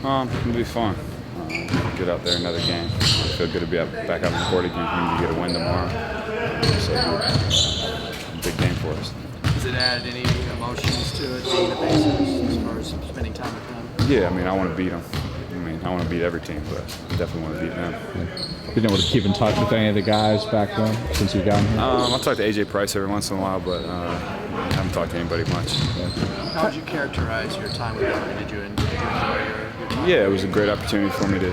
It'll be fun. Get out there another game. I feel good to be back out on the court again. We need to get a win tomorrow. So it'll be a big game for us. Does it add any emotions to it, being the Pacers, as far as spending time with them? Yeah, I mean, I want to beat them. I want to beat every team, but I definitely want to beat them. Been able to keep in touch with any of the guys back then since you've gotten here? I talk to AJ Price every once in a while, but I haven't talked to anybody much. How would you characterize your time with them? Did you enjoy your time? Yeah, it was a great opportunity for me to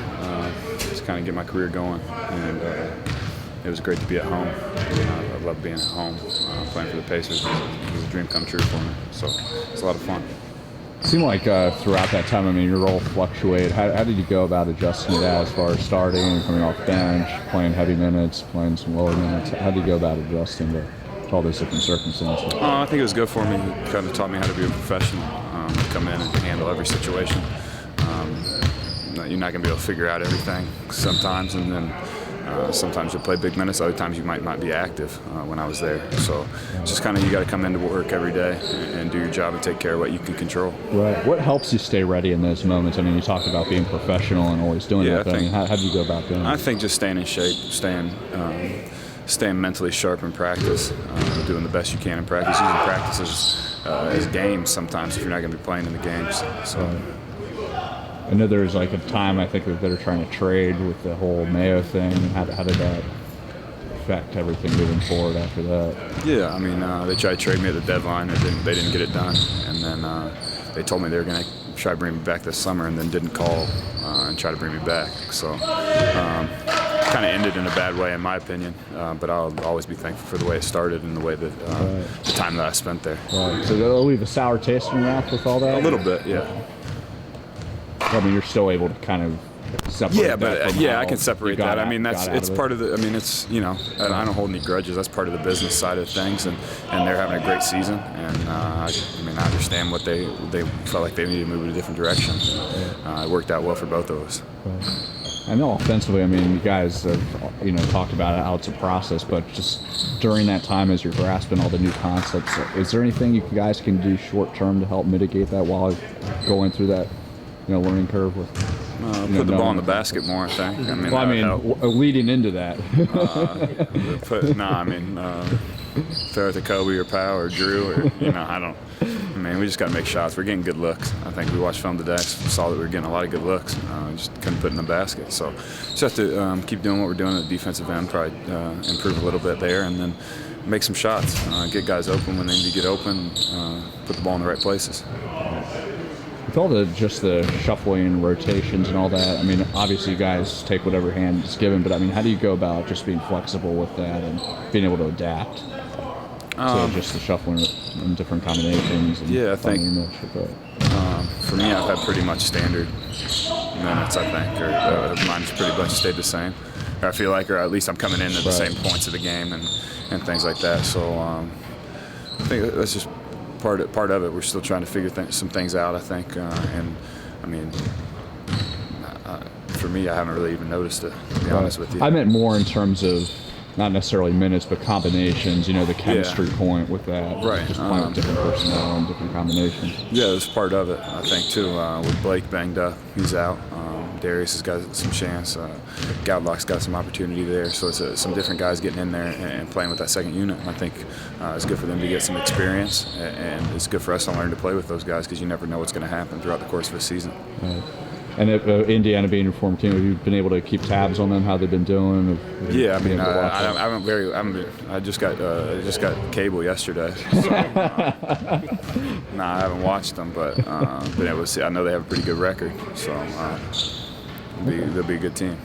just kind of get my career going, and it was great to be at home. I love being at home. Playing for the Pacers was a dream come true for me, so it's a lot of fun. It seemed like throughout that time, I mean, your role fluctuated. How did you go about adjusting to that as far as starting, coming off bench, playing heavy minutes, playing some lower minutes? How did you go about adjusting to all those different circumstances? I think it was good for me. It kind of taught me how to be a professional, come in and handle every situation. You're not going to be able to figure out everything sometimes, and then sometimes you'll play big minutes, other times you might not be active when I was there. So it's just kind of, you got to come into work every day and do your job and take care of what you can control. Right. What helps you stay ready in those moments? I mean, you talked about being professional and always doing that. But I mean, how do you go about doing I that? think just staying in shape, staying mentally sharp in practice, doing the best you can in practice, using practice as games sometimes if you're not going to be playing in the games. So. Right. I know there's like a time I think that they're trying to trade with the whole Mayo thing. How did that affect everything moving forward after that? Yeah, I mean, they tried to trade me at the deadline. They didn't get it done. And then they told me they were going to try to bring me back this summer and then didn't call and try to bring me back. So kind of ended in a bad way in my opinion. But I'll always be thankful for the way it started and the way that the time that I spent there. Right. So they'll leave a sour taste in your mouth with all that? A little bit, yeah. I mean, you're still able to kind of separate yeah, that but from how I can separate that. I mean, it's part of the. I mean, it's I don't hold any grudges. That's part of the business side of things, and they're having a great season. And I understand what they felt like they needed to move in a different direction. It worked out well for both of us. Right. I know offensively, I mean, you guys have talked about how it's a process, but just during that time as you're grasping all the new concepts, is there anything you guys can do short term to help mitigate that while going through that? Learning curve with put the ball in the basket more, I think. I mean, leading into that. Throw it to Kobe or Powell or Drew or we just got to make shots. We're getting good looks. I think we watched film today, saw that we were getting a lot of good looks. Just couldn't put in the basket. So just have to keep doing what we're doing at the defensive end, probably improve a little bit there, and then make some shots. Get guys open when they need to get open. Put the ball in the right places. With all the shuffling, rotations, and all that, I mean, obviously you guys take whatever hand is given, but I mean, how do you go about just being flexible with that and being able to adapt to just the shuffling and different combinations? And I think for me, I've had pretty much standard minutes, I think, or mine's pretty much stayed the same. Or I feel like, or at least I'm coming in at the same points of the game and things like that. So I think that's just part of it. We're still trying to figure some things out, I think, and I mean, for me, I haven't really even noticed it, to be honest with you. I meant more in terms of not necessarily minutes, but combinations. The chemistry point with that, right? Just playing with different personnel and different combinations. Yeah, that's part of it, I think, too. With Blake banged up, he's out. Darius has got some chance. Goudlock's got some opportunity there. So it's some different guys getting in there and playing with that second unit. And I think it's good for them to get some experience, and it's good for us to learn to play with those guys because you never know what's going to happen throughout the course of a season. Right. And Indiana being your former team, have you been able to keep tabs on them, how they've been doing? Yeah, I mean, I just got cable yesterday. So, I haven't watched them, but been able to see. I know they have a pretty good record, so they'll be a good team.